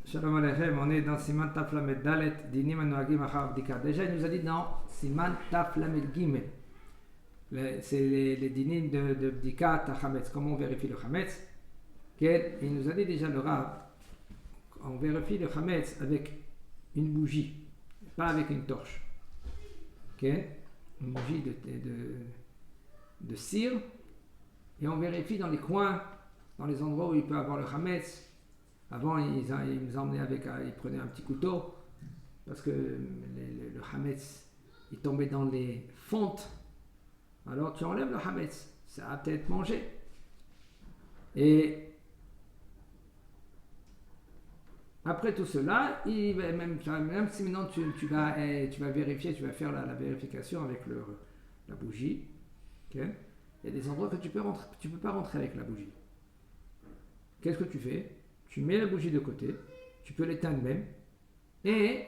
Shalom Aleichem, on est dans Siman Taf Lamed Dalet, Dinim Anoagim Achar Bdika. Déjà, il nous a dit dans Siman Taf Lamed Gimel. C'est les dinim de Bdika Tachametz. Comment on vérifie le Chametz? Il nous a dit déjà le Rav, on vérifie le Chametz avec une bougie, pas avec une torche. Une bougie de cire. Et on vérifie dans les coins, dans les endroits où il peut avoir le Chametz. Avant, ils nous emmenaient ils prenaient un petit couteau, parce que le Hametz, il tombait dans les fontes. Alors tu enlèves le Hametz, ça va peut-être manger. Et après tout cela, même si maintenant tu vas vérifier, tu vas faire la vérification avec la bougie, okay? Il y a des endroits que tu peux pas rentrer avec la bougie. Qu'est-ce que tu fais? Tu mets la bougie de côté, tu peux l'éteindre même, et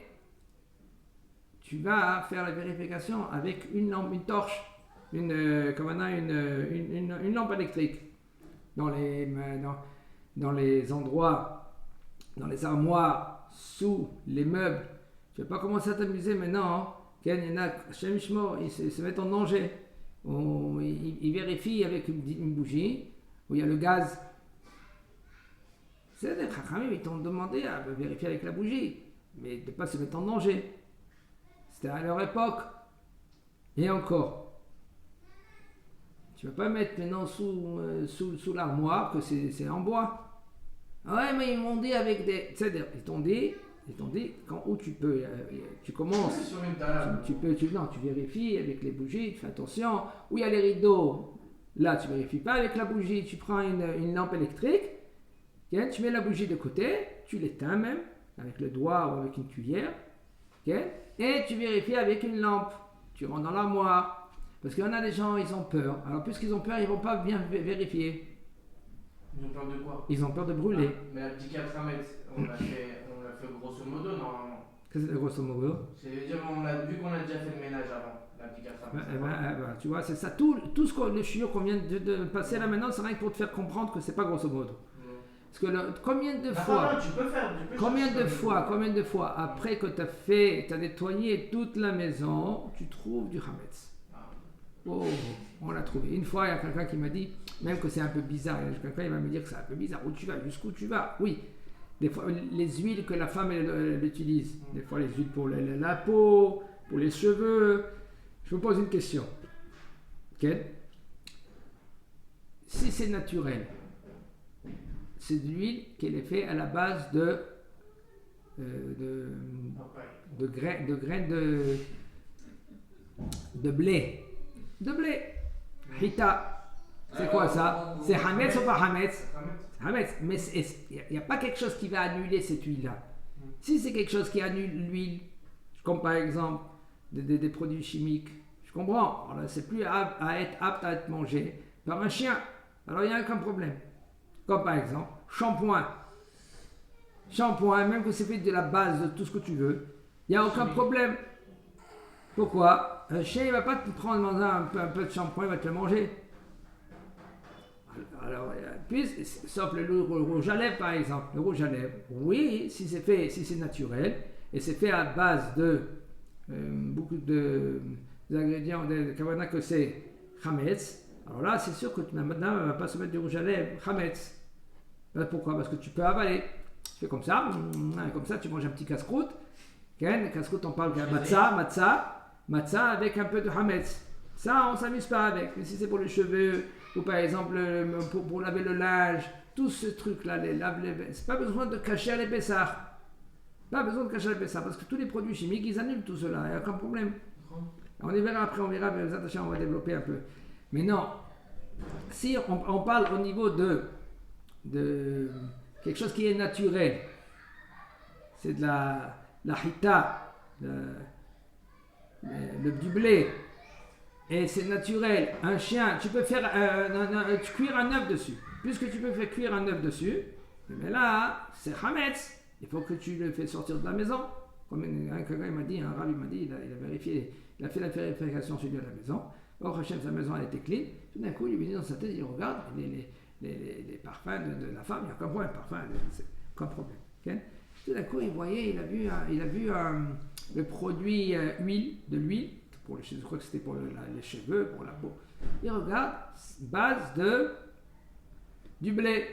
tu vas faire la vérification avec une lampe, une torche, une lampe électrique. Dans les endroits, dans les armoires, sous les meubles. Tu ne vas pas commencer à t'amuser maintenant. Il y en a, ils se mettent en danger. Ils vérifient avec une bougie où il y a le gaz. C'est des Chachamim, ils t'ont demandé à vérifier avec la bougie, mais de ne pas se mettre en danger. C'était à leur époque. Et encore, tu ne vas pas mettre maintenant sous l'armoire que c'est en bois. Ah ouais, mais ils m'ont dit avec des... C'est-à-dire, ils t'ont dit où tu peux, tu commences, tu vérifies avec les bougies, tu fais attention. Où il y a les rideaux, là tu ne vérifies pas avec la bougie, tu prends une lampe électrique. Tu mets la bougie de côté, tu l'éteins même, avec le doigt ou avec une cuillère, et tu vérifies avec une lampe. Tu rentres dans l'armoire. Parce qu'il y en a des gens, ils ont peur. Alors, puisqu'ils ont peur, ils ne vont pas bien vérifier. Ils ont peur de quoi? Ils ont peur de brûler. Mais la petite 4 mètres, on l'a fait grosso modo, normalement. Qu'est-ce que c'est grosso modo? C'est-à-dire, vu qu'on a déjà fait le ménage avant, la petite 4 mètres. Tu vois, c'est ça. Tout le chiot qu'on vient de passer là maintenant, c'est rien que pour te faire comprendre que c'est pas grosso modo. Parce que combien de fois après que tu as nettoyé toute la maison, tu trouves du Hametz? Oh, on l'a trouvé. Une fois, il y a quelqu'un qui m'a dit, même que c'est un peu bizarre, quelqu'un il va me dire que c'est un peu bizarre. Où tu vas? Jusqu'où tu vas? Oui. Des fois, les huiles que la femme elle utilise, des fois les huiles pour la peau, pour les cheveux. Je vous pose une question. Si c'est naturel, c'est de l'huile qui est faite à la base de graines de blé. De blé. Hita. C'est quoi ça? C'est Hametz ou pas Hametz? Hametz. Mais il n'y a pas quelque chose qui va annuler cette huile-là. Si c'est quelque chose qui annule l'huile, comme par exemple des produits chimiques, je comprends. Alors, c'est plus à être apte à être mangé par un chien. Alors il n'y a aucun problème. Comme par exemple, shampoing, même que c'est fait de la base de tout ce que tu veux, il n'y a aucun problème. Pourquoi? Un chien, il ne va pas te prendre dans un peu de shampoing, il va te le manger. Alors, sauf le rouge à lèvres par exemple. Le rouge à lèvres, oui, si c'est naturel, et c'est fait à base de beaucoup d'ingrédients, de kavana que c'est Hametz, alors là, c'est sûr que madame ne va pas se mettre du rouge à lèvres Hametz. Pourquoi? Parce que tu peux avaler. Tu fais comme ça, tu manges un petit casse-croûte. Casse-croûte, on parle de matzah avec un peu de hametz. Ça, on ne s'amuse pas avec. Mais si c'est pour les cheveux, ou par exemple pour laver le linge, tout ce truc-là, c'est pas besoin de cacher les pessards. Pas besoin de cacher les pessards, parce que tous les produits chimiques, ils annulent tout cela. Il n'y a aucun problème. On y verra après, on va développer un peu. Mais non, si on parle au niveau de quelque chose qui est naturel, c'est de la hita, du blé, et c'est naturel. Un chien, tu peux faire cuire un œuf dessus. Puisque tu peux faire cuire un œuf dessus, mais là, c'est Hametz. Il faut que tu le fais sortir de la maison. Comme quelqu'un m'a dit, un rabbi m'a dit, il a vérifié, il a fait la vérification chez lui à la maison. Or, Hachem, sa maison, elle était clean. Tout d'un coup, il est venu dans sa tête, il regarde les parfums de la femme, il n'y a aucun problème, parfum, c'est aucun problème. Okay? Tout d'un coup, il voyait, il a vu le produit de l'huile, je crois que c'était pour les cheveux, pour la peau. Il regarde, base du blé.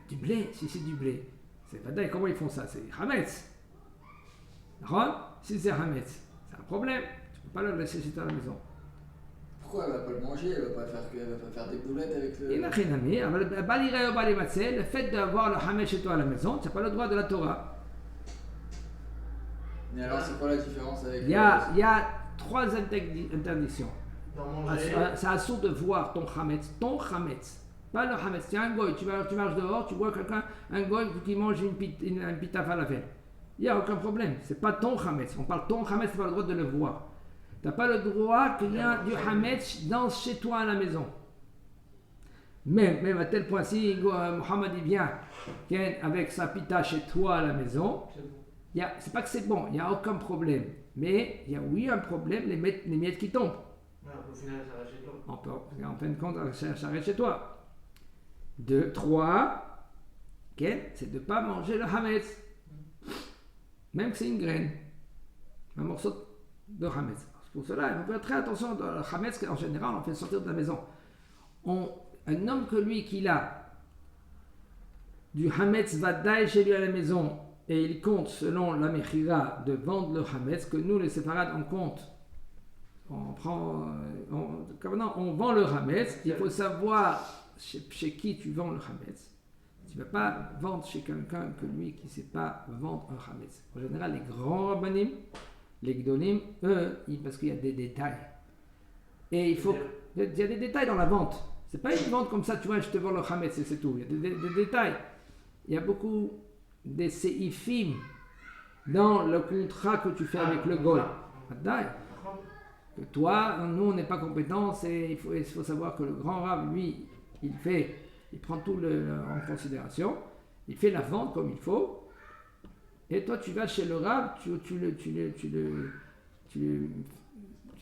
Du blé, si c'est du blé. C'est pas dingue, comment ils font ça? C'est Hametz. Si c'est Hametz, c'est un problème. Tu peux pas le laisser chez toi à la maison. Pourquoi elle va pas le manger? Elle va pas faire des boulettes avec le... Il a rien à dire. Le fait d'avoir le Hametz chez toi à la maison, tu n'as pas le droit de la Torah. Mais alors, c'est quoi la différence avec... Il y a 3 interdictions. C'est assourd de voir ton Hametz. Pas le Hametz. C'est un goy, tu marches dehors, tu vois un goy qui mange un pita falafel. Il n'y a aucun problème. C'est pas ton Hametz. On parle ton Hametz, tu n'as pas le droit de le voir. Tu n'as pas le droit qu'il y ait du Hametz chez toi à la maison. Même à tel point, si Mohamed vient avec sa pita chez toi à la maison, c'est pas que c'est bon, il n'y a aucun problème. Mais il y a oui un problème, les miettes qui tombent. Au final, ça reste chez toi. En fin de compte, ça reste chez toi. 2, 3, c'est de ne pas manger le Hametz. Même que c'est une graine. Un morceau de Hametz. Pour cela, il faut faire très attention au Hametz, qu'en général, on fait sortir de la maison. Un homme que lui, qu'il a du Hametz Vadaï chez lui à la maison, et il compte selon la Mechira de vendre le Hametz, que nous, les séparades, on compte. On vend le Hametz. Il faut savoir chez qui tu vends le Hametz. Tu ne vas pas vendre chez quelqu'un que lui qui ne sait pas vendre un Hametz. En général, les grands rabbanim, les gdolim, eux, parce qu'il y a des détails. Et il y a des détails dans la vente. C'est pas une vente comme ça, tu vois, je te vends le Hametz et c'est tout. Il y a des détails. Il y a beaucoup de seifim dans le contrat que tu fais avec le goy. Que toi, nous, on n'est pas compétents. Il faut savoir que le grand rab, lui, il prend tout en considération. Il fait la vente comme il faut. Et toi, tu vas chez le rab, tu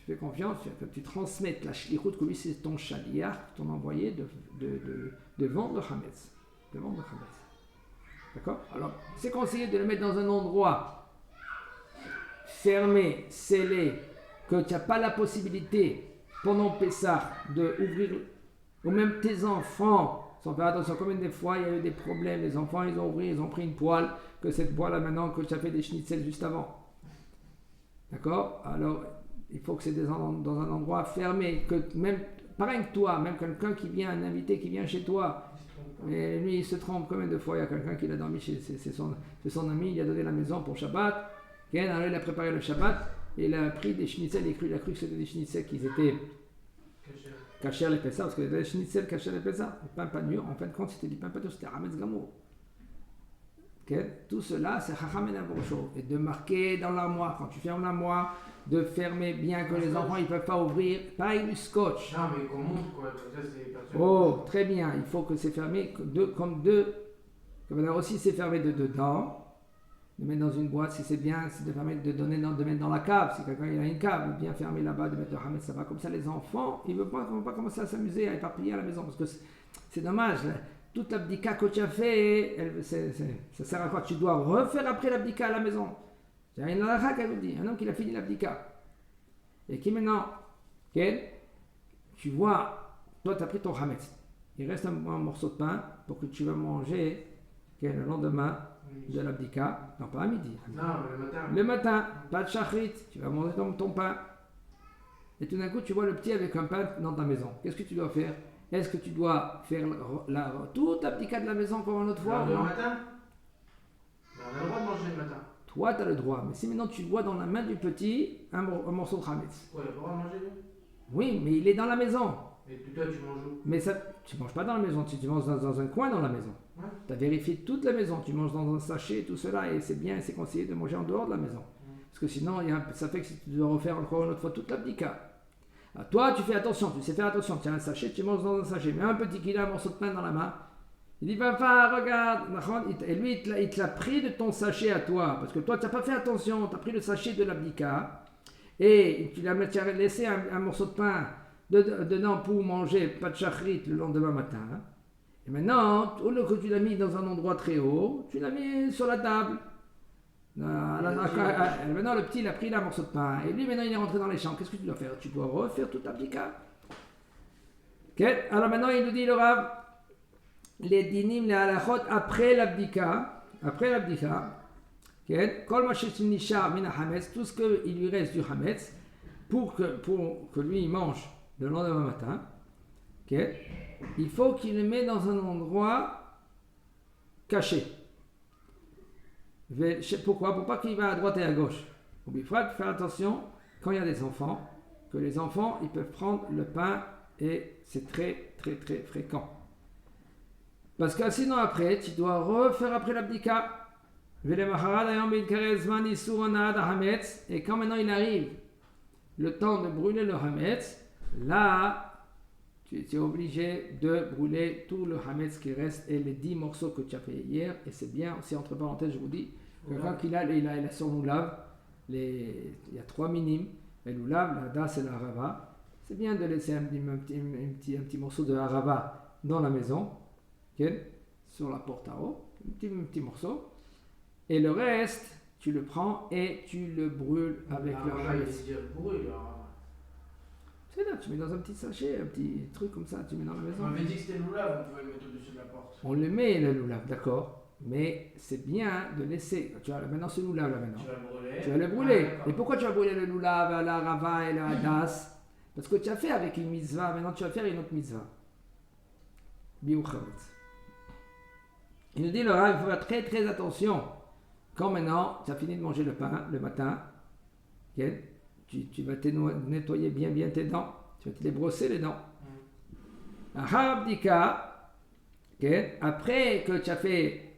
fais confiance, tu transmets la shlichut, que lui, c'est ton shaliach, ton envoyé de vendre le Hametz. D'accord? Alors, c'est conseillé de le mettre dans un endroit fermé, scellé, que tu n'as pas la possibilité, pendant Pessah, d'ouvrir, ou même tes enfants, sans faire attention, comme des fois, il y a eu des problèmes, les enfants, ils ont pris une poêle, que cette poêle-là, maintenant, que tu as fait des schnitzel juste avant. D'accord? Alors, il faut que c'est dans un endroit fermé, que même, pareil que toi, même quelqu'un qui vient, un invité qui vient chez toi, mais lui, il se trompe combien de fois? Il y a quelqu'un qui l'a dormi c'est son ami, il a donné la maison pour Shabbat. Alors il a préparé le Shabbat et il a pris des schnitzel. Il a cru que c'était des schnitzel qui étaient cachés à l'épaisseur, parce que les schnitzel cachés à l'épaisseur, le pain pas dur, en fin de compte, c'était du pain pas dur, c'était Hametz Gamour. Tout cela, c'est Chacham et Navorcho. Et de marquer dans l'armoire, quand tu fermes l'armoire, de fermer bien que les enfants ils ne peuvent pas ouvrir, pas avec du scotch. Non, mais qu'on monte quoi, ça c'est personne. Oh, très bien, il faut que c'est fermé comme aussi c'est fermé de dedans, de mettre dans une boîte si c'est bien, c'est de permettre de mettre dans la cave, si quelqu'un il a une cave, bien fermé là-bas, de mettre le Hametz là-bas, comme ça les enfants, ils ne vont pas commencer à s'amuser, à éparpiller à la maison, parce que c'est dommage, là. Toute l'abdika que tu as fait, ça sert à quoi? Tu dois refaire après l'abdika à la maison. Il y a une halakha qui vous dit, un homme qui a fini l'abdika. Et qui maintenant, tu vois, toi tu as pris ton Hametz. Il reste un morceau de pain pour que tu vas manger le lendemain de l'abdika. Non, pas à midi. Non, le matin. Le matin, pas de shachrit, tu vas manger ton pain. Et tout d'un coup, tu vois le petit avec un pain dans ta maison. Qu'est-ce que tu dois faire? Est-ce que tu dois faire toute l'abdika de la maison comme une autre fois? Le matin? On a le droit de manger le matin. Toi, tu as le droit. Mais si maintenant tu vois dans la main du petit un morceau de Hametz. Ouais, il a le droit de manger lui? Oui, mais il est dans la maison. Et toi, tu manges où? Mais ça, tu manges pas dans la maison, tu manges dans un coin dans la maison. Ouais. Tu as vérifié toute la maison, tu manges dans un sachet, tout cela, et c'est bien, c'est conseillé de manger en dehors de la maison. Parce que sinon, ça fait que tu dois refaire encore une autre fois toute l'abdika. Alors toi, tu fais attention, tu sais faire attention, tu as un sachet, tu manges dans un sachet. Mais un petit qui a un morceau de pain dans la main, il dit, papa, regarde, et lui, il te l'a pris de ton sachet à toi, parce que toi, tu n'as pas fait attention, tu as pris le sachet de l'abdika, et tu as laissé un morceau de pain dedans pour manger, pas de shachrit le lendemain matin. Et maintenant, au lieu que tu l'as mis dans un endroit très haut, tu l'as mis sur la table. Maintenant, le petit, il a pris un morceau de pain. Et lui, maintenant, il est rentré dans les champs. Qu'est-ce que tu dois faire? Tu dois refaire toute l'abdika. Okay. Alors maintenant, il nous dit le Rav, les dinim, les halachot, après l'abdika. Après l'abdika. Kol ma nishar min hametz, tout ce qu'il lui reste du hametz, pour que lui, il mange le lendemain matin. Okay. Il faut qu'il le mette dans un endroit caché. Pourquoi? Pour pas qu'il va à droite et à gauche. Il faut faire attention quand il y a des enfants, que les enfants ils peuvent prendre le pain et c'est très très très fréquent. Parce que sinon après, tu dois refaire après l'abdika. Et quand maintenant il arrive le temps de brûler le hametz, là tu es obligé de brûler tout le hametz qui reste et les 10 morceaux que tu as fait hier. Et c'est bien, aussi entre parenthèses, je vous dis, que quand il a son loulav, il y a 3 minimes, le loulav, la das et la harava. C'est bien de laisser un petit morceau de harava dans la maison, okay, sur la porte à eau, un petit morceau. Et le reste, tu le prends et tu le brûles avec le hametz. C'est là, tu mets dans un petit sachet, un petit truc comme ça, tu mets dans la maison. On avait dit que c'était le loulav, on pouvait le mettre au-dessus de la porte. On le met le loulav, d'accord. Mais c'est bien de laisser. Tu vois, maintenant c'est le loulav là maintenant. Tu vas le brûler. Tu vas le brûler. Et pourquoi tu vas brûler le loulav, la rava et la hadas? Parce que tu as fait avec une mitzvah, maintenant tu vas faire une autre mitzvah. Biou chametz. Il nous dit le Rav, il faut faire très très attention. Quand maintenant tu as fini de manger le pain le matin, okay, tu vas nettoyer bien tes dents. Tu vas te les brosser les dents. L'abdika, okay, après que tu as fait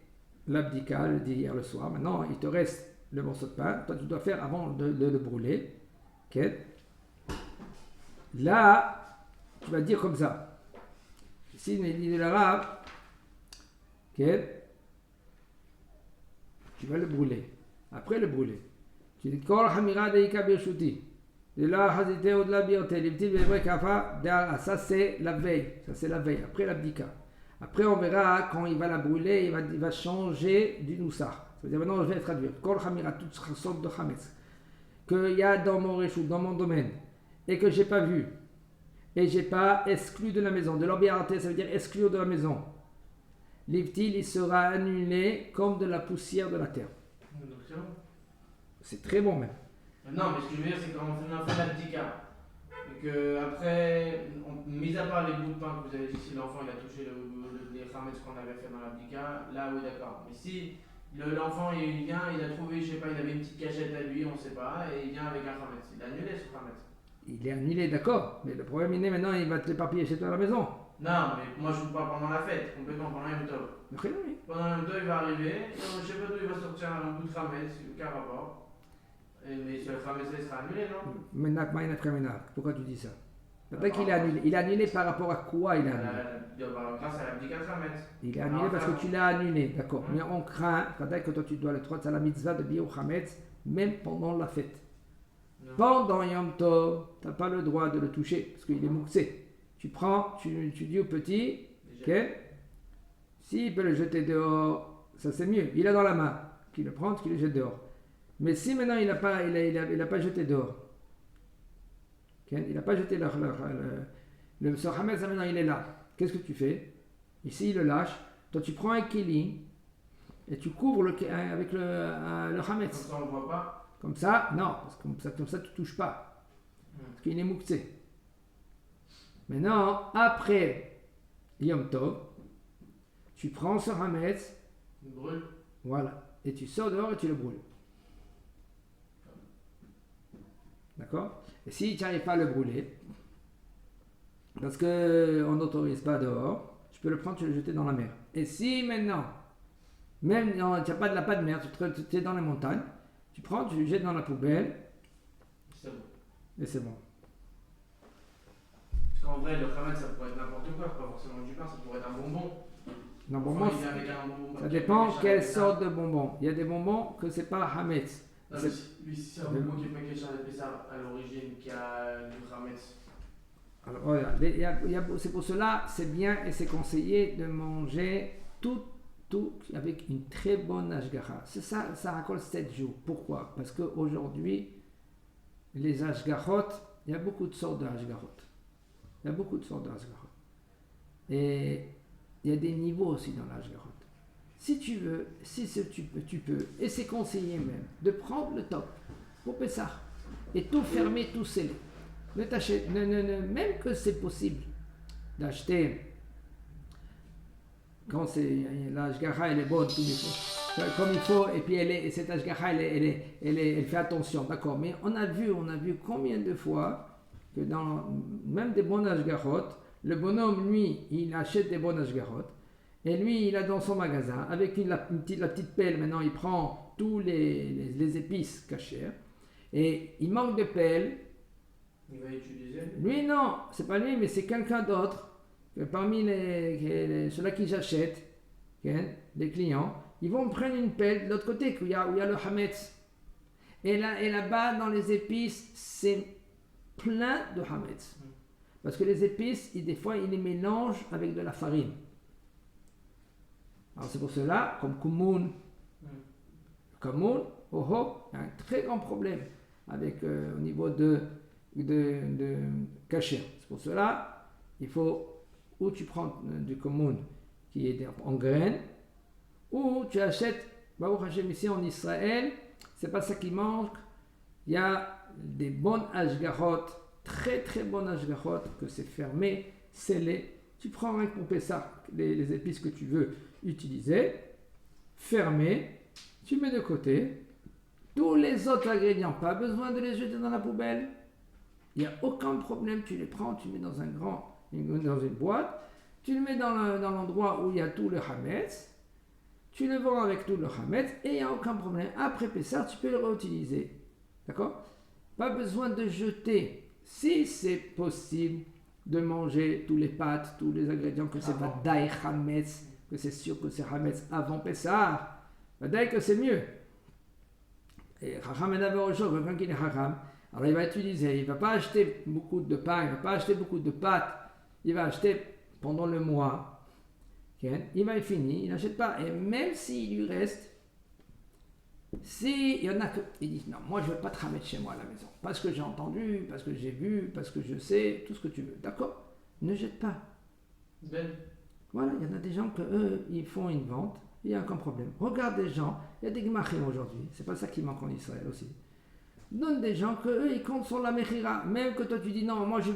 l'abdika, le dit hier le soir, maintenant il te reste le morceau de pain. Toi tu dois faire avant de le brûler. Okay. Là, tu vas dire comme ça. Ici, il dit l'arabe, okay, tu vas le brûler. Après le brûler, tu dis Kol Hamira Deika Birshuti. De là, Hazite ou de la Birte, les petits Vébré Kafa, ça c'est la veille. Ça c'est la veille, après l'abdika. Après, on verra quand il va la brûler, il va changer du noussar. C'est-à-dire maintenant, je vais traduire. Kol Hamira, toutes sortes de Hametz qu'il y a dans mon réchou, dans mon domaine, et que j'ai pas vu, et j'ai pas exclu de la maison. De l'obiarté, ça veut dire exclure de la maison. L'ivtil, il sera annulé comme de la poussière de la terre. C'est très bon même. Non, mais ce que je veux dire, c'est quand on fait l'abdika, et que après, mis à part les bouts de pain que vous avez dit, si l'enfant il a touché les khametz qu'on avait fait dans l'abdika, là oui d'accord. Mais si l'enfant il vient, il a trouvé, je sais pas, il avait une petite cachette à lui, on sait pas, et il vient avec un khametz, il a annulé ce khametz. Il est annulé, d'accord, mais le problème il est maintenant, il va te l'éparpiller chez toi à la maison. Non, mais moi je vous parle pendant la fête, complètement, pendant Yom Tov. Oui. Pendant Yom Tov, il va arriver, je sais pas d'où il va sortir un bout de khametz, aucun rapport. Mais sur le khametz, il sera annulé, non? Menak, pourquoi tu dis ça? Peut-être qu'il est annulé. Il est annulé par rapport à quoi il est annulé? Grâce à l'abdika khametz. Il est annulé parce que tu l'as annulé, d'accord. Mais on craint, que toi tu dois le droit à la mitzvah de biou chametz, même pendant la fête. Non. Pendant Yom Tov, tu n'as pas le droit de le toucher parce qu'il est mouxé. Tu prends, tu dis au petit, ok, s'il peut le jeter dehors, ça c'est mieux. Il a dans la main, qu'il le prend, qu'il le jette dehors. Mais si maintenant il n'a pas jeté dehors, okay, il n'a pas jeté le hametz, maintenant il est là. Qu'est-ce que tu fais? Ici il le lâche. Toi tu prends un kili et tu couvres avec le hametz. Comme ça on ne voit pas. Comme ça, non, parce que comme ça tu ne touches pas. Parce qu'il est mouxé. Maintenant, après Yom Tov, tu prends ce hametz, voilà, et tu sors dehors et tu le brûles. D'accord? Et si tu n'arrives pas à le brûler, parce qu'on n'autorise pas dehors, tu peux le prendre, tu le jeter dans la mer. Et si maintenant, même tu n'as pas de mer, tu es dans les montagnes, tu prends, tu le jettes dans la poubelle, c'est bon. Et c'est bon. Parce qu'en vrai, le khametz, ça pourrait être n'importe quoi, pas forcément du pain, ça pourrait être un bonbon. Non, bonbon, ça dépend quelle sorte de bonbon. Il y a des bonbons que c'est pas hametz. Lui, si c'est un bonbon qui est paquet Charles Pessar à l'origine, qui a du khametz. Alors, voilà, c'est pour cela, c'est bien et c'est conseillé de manger tout avec une très bonne ashgaha. C'est ça, ça raconte 7 jours. Pourquoi? Parce qu'aujourd'hui, les ashgahot, il y a beaucoup de sortes de ashgahot. Il y a beaucoup de sortes de ashgahot. Et il y a des niveaux aussi dans l'ashgahot. Si tu veux, tu peux, et c'est conseillé même, de prendre le top pour Pessah et tout fermer, tout sceller. Ne t'achète, même que c'est possible d'acheter quand la ashgaha elle est bonne comme il faut, et puis cette ashgaha elle fait attention, d'accord, mais on a vu combien de fois que dans même des bonnes ashgahot, le bonhomme lui il achète des bonnes ashgahot et lui il a dans son magasin avec la petite pelle, maintenant il prend tous les épices cachères et il manque de pelle. Il va utiliser. Lui non, c'est pas lui mais c'est quelqu'un d'autre. Parmi ceux-là qui j'achète, les clients, ils vont prendre une pelle de l'autre côté où il y a le hametz. Et là-bas, dans les épices, c'est plein de hametz. Parce que les épices, des fois, ils les mélangent avec de la farine. Alors c'est pour cela, comme kumun, il y a un très grand problème avec, au niveau de kasher. C'est pour cela, il faut ou tu prends du kumun qui est en graines, ou tu achètes, Baruch Hashem ici en Israël, c'est pas ça qui manque, il y a des bonnes ashgahot, très très bonnes ashgahot, que c'est fermé, scellé, tu prends un pour Pessah, les épices que tu veux utiliser, fermé, tu mets de côté, tous les autres ingrédients, pas besoin de les jeter dans la poubelle, il n'y a aucun problème, tu les prends, tu mets dans une boîte, tu le mets dans l'endroit où il y a tout le hametz, tu le vends avec tout le hametz et il n'y a aucun problème. Après Pessah, tu peux le réutiliser. D'accord? Pas besoin de jeter. Si c'est possible de manger tous les pâtes, tous les ingrédients, que c'est pas d'aï hametz, que c'est sûr que c'est hametz avant Pessah, d'aï que c'est mieux. Et Chacham est d'abord au jour, quelqu'un qui est Chacham, alors il va utiliser, il ne va pas acheter beaucoup de pain, il ne va pas acheter beaucoup de pâtes, il va acheter pendant le mois, il va finir, il n'achète pas, et même s'il lui reste, il y en a qui disent non, moi je ne veux pas te ramener chez moi à la maison, parce que j'ai entendu, parce que j'ai vu, parce que je sais, tout ce que tu veux, d'accord, ne jette pas. Voilà, il y en a des gens que eux, ils font une vente, il n'y a aucun problème. Regarde des gens, il y a des gmachim aujourd'hui, c'est pas ça qui manque en Israël aussi. Donne des gens que eux, ils comptent sur la mechira, même que toi tu dis non, moi je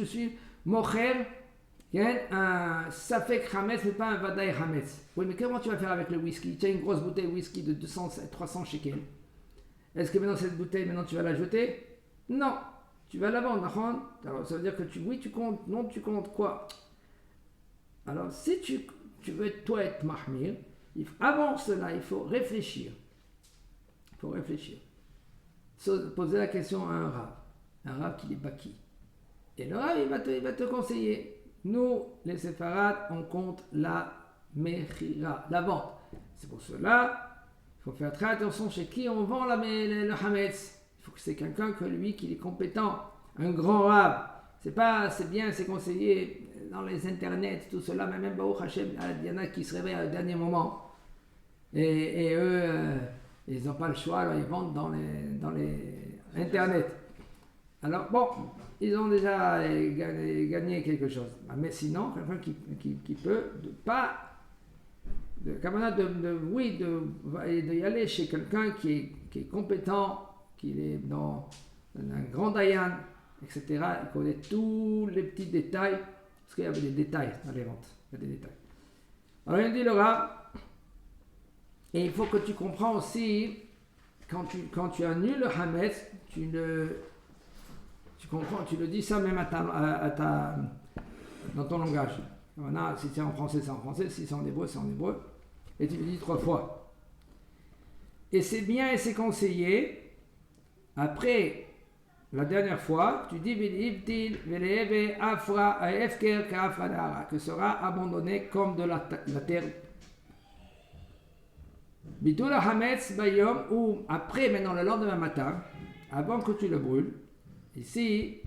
suis mocher, un safek hametz, mais pas un vadaï hametz. Oui, mais comment tu vas faire avec le whisky? Tu as une grosse bouteille de whisky de 300 shekels. Est-ce que maintenant cette bouteille, tu vas la jeter? Non, tu vas la vendre. Alors ça veut dire que tu comptes, non, tu comptes quoi? Alors si tu veux toi être mahmir, avant cela, il faut réfléchir. Il faut réfléchir. Poser la question à un rab qui est baki. Et le rab, il va te conseiller. Nous, les séfarades, on compte la mechira, la vente. C'est pour cela, il faut faire très attention chez qui on vend le hametz. Il faut que c'est quelqu'un que lui qui est compétent, un grand rab. C'est bien, c'est conseillé dans les internets, tout cela, mais même Baruch Hashem, il y en a qui se réveillent au dernier moment. Et eux, ils n'ont pas le choix, alors ils vendent dans les internets. Alors bon, ils ont déjà gagné quelque chose. Mais sinon, quelqu'un qui peut de y aller chez quelqu'un qui est compétent, qui est dans un grand dayan, etc. Il connaît tous les petits détails, parce qu'il y avait des détails dans les ventes. Il y a des détails. Alors il dit le rab, et il faut que tu comprends aussi, quand tu annules le hametz, tu comprends, tu le dis ça même dans ton langage. Voilà, si c'est en français, c'est en français, si c'est en hébreu, c'est en hébreu. Et tu le dis 3 fois. Et c'est bien et c'est conseillé. Après, la dernière fois, tu dis que sera abandonné comme de la terre. Bidul hametz bayom, ou après, maintenant le lendemain matin, avant que tu le brûles, ici,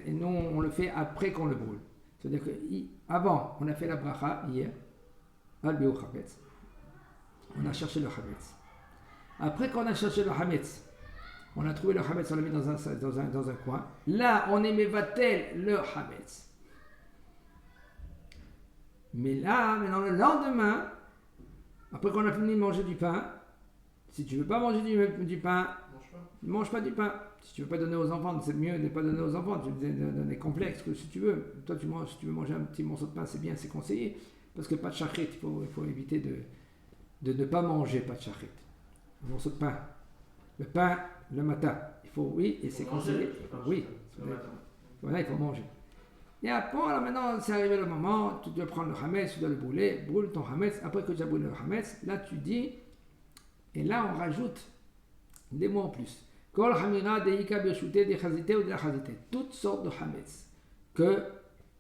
Et nous, on le fait après qu'on le brûle. C'est-à-dire qu'avant, on a fait la bracha hier, al-bi'ur chametz. On a cherché le chametz. Après qu'on a cherché le chametz, on a trouvé le chametz, on l'a mis dans un coin. Là, on est mevatel le chametz. Mais là, maintenant, le lendemain, après qu'on a fini de manger du pain, si tu ne veux pas manger du pain, ne mange pas du pain. Si tu ne veux pas donner aux enfants, c'est mieux de ne pas donner aux enfants. Tu veux donner complexe que si tu veux. Toi, si tu veux manger un petit morceau de pain, c'est bien, c'est conseillé. Parce que pas de chachrit, il faut éviter de ne pas manger pas de chachrit. Un morceau de pain. Le pain, le matin. Il faut, oui, et c'est conseillé. Oui, voilà, il faut manger. Et après, alors maintenant, c'est arrivé le moment, tu dois prendre le hametz, tu dois le brûler, brûle ton hametz. Après que tu as brûlé le hametz, là tu dis, et là on rajoute des mots en plus. Kol hamira deika beshute de chazité ou de la chazité. Toutes sortes de hametz que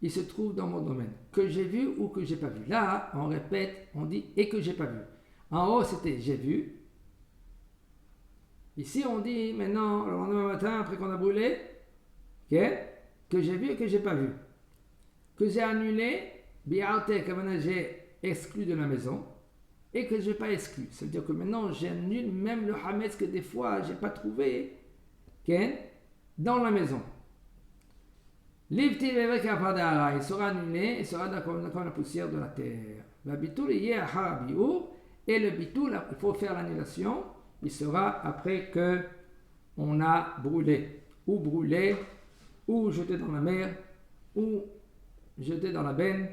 il se trouve dans mon domaine, que j'ai vu ou que j'ai pas vu. Là, on répète, on dit et que j'ai pas vu. En haut, c'était j'ai vu. Ici, on dit maintenant, le lendemain matin, après qu'on a brûlé, okay, que j'ai vu et que j'ai pas vu. Que j'ai annulé, bi'arte, comme j'ai exclu de la maison, et que je n'ai pas exclu. Ça veut dire que maintenant j'annule même le hametz que des fois je n'ai pas trouvé dans la maison. Il sera annulé, il sera comme la poussière de la terre. Et le bitoul, il faut faire l'annulation, il sera après que on a brûlé, ou jeté dans la mer, ou jeté dans la benne.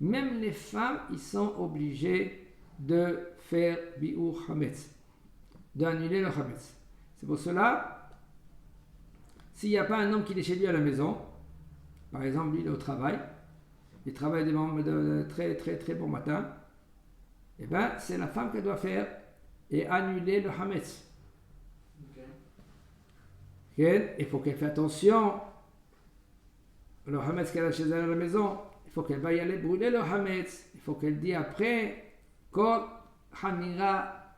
Même les femmes, ils sont obligés de faire bi'ur hametz, d'annuler le hametz. C'est pour cela, s'il n'y a pas un homme qui est chez lui à la maison, par exemple, lui il est au travail, il travaille de très très très bon matin, et bien c'est la femme qui doit faire et annuler le hametz. Il faut qu'elle fasse attention. Le hametz qu'elle a chez elle à la maison, il faut qu'elle va y aller brûler le hametz. Il faut qu'elle dise après Kol hamira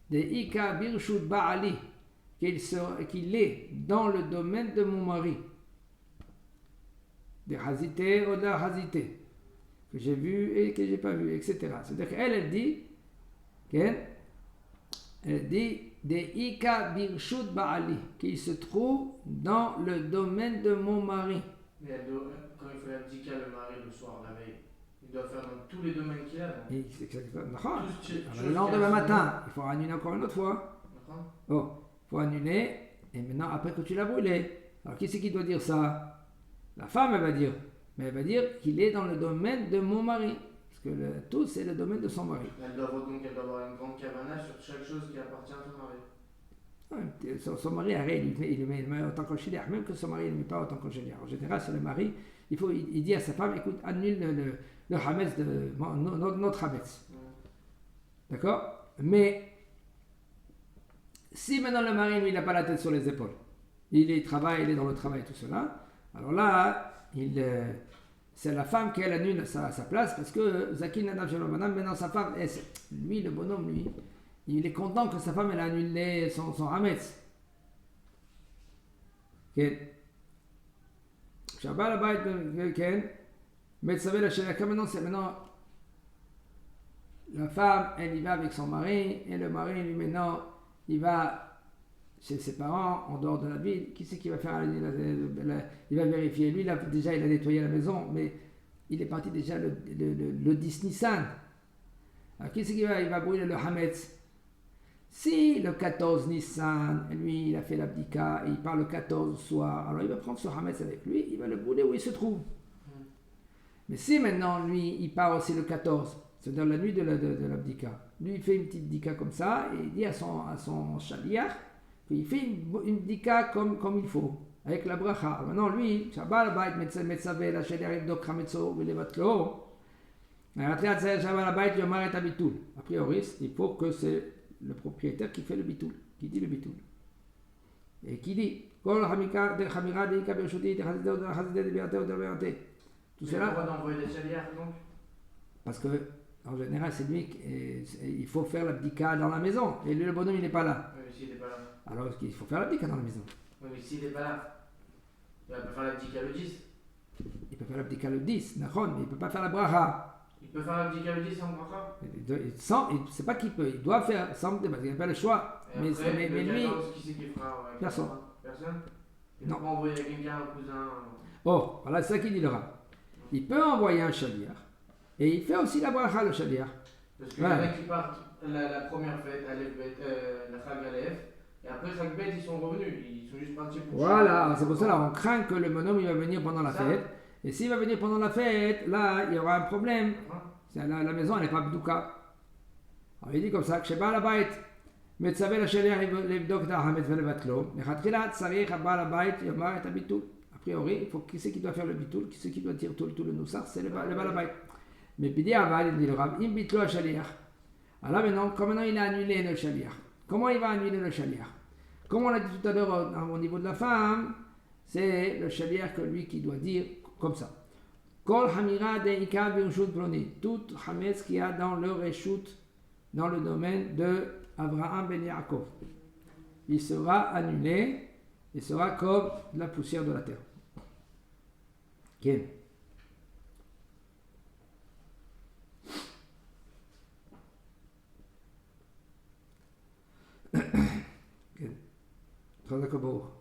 de ika birshut ba'ali, qu'il est dans le domaine de mon mari. De hazité ou de la hazité, que j'ai vu et que j'ai pas vu, etc. C'est-à-dire qu'elle dit, elle dit de Ika Birshut Ba'ali, qui se trouve dans le domaine de mon mari. Mais quand il fait l'abdika le mari le soir, la veille, il doit faire dans tous les domaines qu'il a. Le lendemain matin, il faut annuler encore une autre fois. Il faut annuler, et maintenant, après que tu l'as brûlé. Alors, qui c'est qui doit dire ça? La femme, elle va dire. Mais elle va dire qu'il est dans le domaine de mon mari. Parce que tout, c'est le domaine de son mari. Elle doit avoir une grande cabana sur chaque chose qui appartient à son mari. Son mari, il met autant qu'un chélière, même que son mari ne met pas autant qu'un chélière. En général, c'est le mari, il dit à sa femme, écoute, annule le hametz, notre hametz. D'accord? Mais, si maintenant le mari, lui, il n'a pas la tête sur les épaules, il travaille, il est dans le travail, tout cela, alors là, c'est la femme qui annule sa place parce que Zakin Nadav Shalom Madame, maintenant sa femme, lui, le bonhomme, lui, il est content que sa femme elle a annulé son hametz. Shabbat Abayt, Metzavé la Shelaka, maintenant, la femme, elle y va avec son mari, et le mari, lui, maintenant, il va chez ses parents, en dehors de la ville. Qui c'est qui va faire il va vérifier. Lui, il a nettoyé la maison, mais il est parti déjà le 10 Nissan. Alors, qui c'est qui va brûler le hametz? Si le 14 Nissan, lui, il a fait l'abdika, et il part le 14 soir, alors il va prendre ce hametz avec lui, il va le brûler où il se trouve. Mais si maintenant, lui, il part aussi le 14, c'est-à-dire la nuit de l'abdika, lui, il fait une petite dika comme ça, et il dit à son shaliach, il fait une dika comme il faut, avec la bracha. Maintenant, lui, Shabbat Abayt Metzavé, la Sheliach Yibdok Chametzo, Velevatlo, a priori, il faut que c'est le propriétaire qui fait le bitoul, qui dit le bitoul. Et qui dit, tout cela. Pourquoi d'envoyer des shaliach donc? Parce que En général, c'est lui, il faut faire l'abdika dans la maison. Et lui, le bonhomme, il n'est pas là. Oui, mais s'il n'est pas là. Alors, il faut faire l'abdika dans la maison. Oui, mais s'il n'est pas là, il va pas faire l'abdika le 10. Il peut faire l'abdika le 10, mais il ne peut pas faire la bracha. Il peut faire l'abdika le 10 sans bracha. C'est pas qu'il peut, il doit faire sans, parce qu'il n'a pas le choix. Et Mais, après, mais le lui, 14, qui c'est qui fera avec Personne. Personne. Il Non. peut pas envoyer à quelqu'un, un cousin. oh, voilà, c'est ça qu'il dit le Rav. Il peut envoyer un shaliach. Et il fait aussi la bracha, le shaliach. Parce qu'il y en a qui partent la première fête, la Chag Aleph, et après Chag Bet, ils sont revenus. Ils sont juste partis pour. Voilà, c'est pour ça on craint que le bonhomme il va venir pendant la Ça. fête. Et s'il va venir pendant la fête, là, il y aura un problème. Hein? La maison, elle n'est pas bdouka. Alors il dit comme ça, כשבעל הבית מצווה לשליח לבדוק את החמץ ולבטלו, לכתחילה צריך הבעל הבית יאמר את הביטול. A priori, il faut qui c'est qui doit faire le bitul, qui c'est qui doit dire tout le noussar, c'est le בעל הבית. Mais puis dit Aval, il dit le Rav, im bitlo shaliach. Alors maintenant, comme maintenant il a annulé le shaliach. Comment il va annuler le shaliach? Comme on l'a dit tout à l'heure au niveau de la femme, c'est le shaliach que lui qui doit dire comme ça. Kol hamira de ikar birshut ploni. Tout hametz qu'il y a dans le reshut, dans le domaine de Abraham ben Yaakov. Il sera annulé, il sera comme de la poussière de la terre. Okay. כן. תודה כבור.